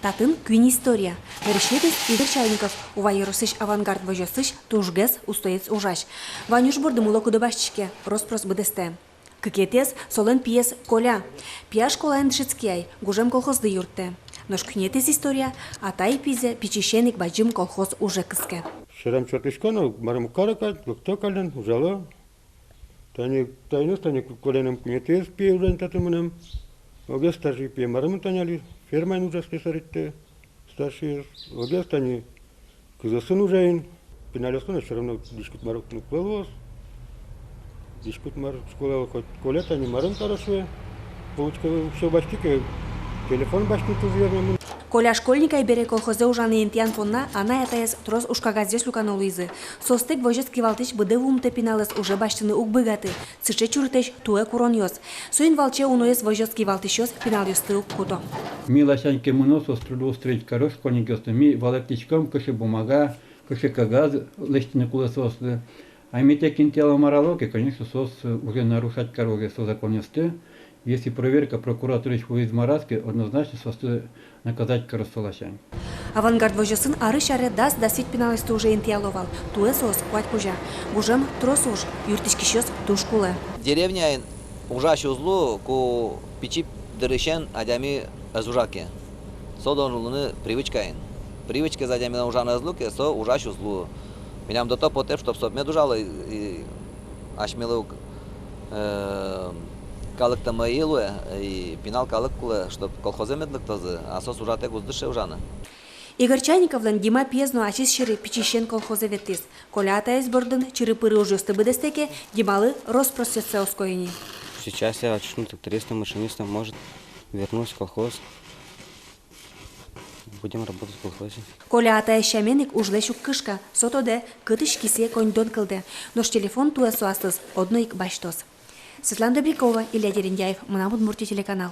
Татын күн история. Вершедес Игорь Чайников, увайырысыш авангард вожосыш, тужгес устоец ужаш. Ванюш бурдым улокуды башчике, роспрос быдесте. Кыкетес солен пьес Коля. Пьяш колайн дшицкияй, гужем колхозды юртте. Нож күнетес история, атай пизе пичищеник баджим колхоз уже кыске. Шерам чертышкану, марам каракать, лукто кален, ужало. Тани коленом күнетес пие ужан татымынам. Оге старший пие марам таняли. Фермайн ужаске саритте, старший, огес тани кызысын ужайын, пеналёскана все равно дишкут марок тунук болвоз, дишкут марок школа коля тани марым тарашве, получка все баштике, телефон баштин тузвернем. Коля школьника и бере колхозе ужаны ентьян фонна, она этаес трос ушкагазеш лукана Луизы. Состек вожет кивалтыш быды вумте пиналес уже баштыны угбыгаты, цыше чуртеш туэ курон йос. Суин волче уноес вожет кивалтышёс пинал ёсты уккуто. Милосяньке муносо трудоустроить коров школьник ёсты. Ми валектичком кыше бумага, кыше кагаз лестины кулесосы. А метекин тело моралоги, конечно, сос уже нарушать короги со законности. Если проверка прокуратуры из Мараски, однозначно состы наказать коросолащань. Авангард вожосын ары шаре дасит пиналесты уже ентьяловал. Туэ сос куать кужа. Гужем трос уж, юртичкищёс тушкуле. Деревня ужащу узлу ку пичи дырыщен адями азужаке. Содонулыны привычкаин. Привычка за адями на ужаны злуке, со ужащу узлу. Меня до то потеп, чтоб соп медужало и ашмелук калык тамаилуе и пинал калык куле, чтоб колхозе медлик тазы, а сос ужатек уздыше ужаны. Игорь Чайниковлан Дима пьезну ачис шире пичищен колхозе ветис. Коля атаес бордын чиры-пыры ужёсты быдестеке, Дималы роспросется оскоини. Сейчас я очну трактористом, машинистом, может, вернусь в колхоз. Будем работать в колхозе. Коля атаес шаменик ужлешук кышка, сотоде кытыш кисе коньдон кылды. Нож телефон туэ суастыз, одно ик баштос. Светлана Добрякова, Илья Дерендяев, Манамуд Мурти телеканал.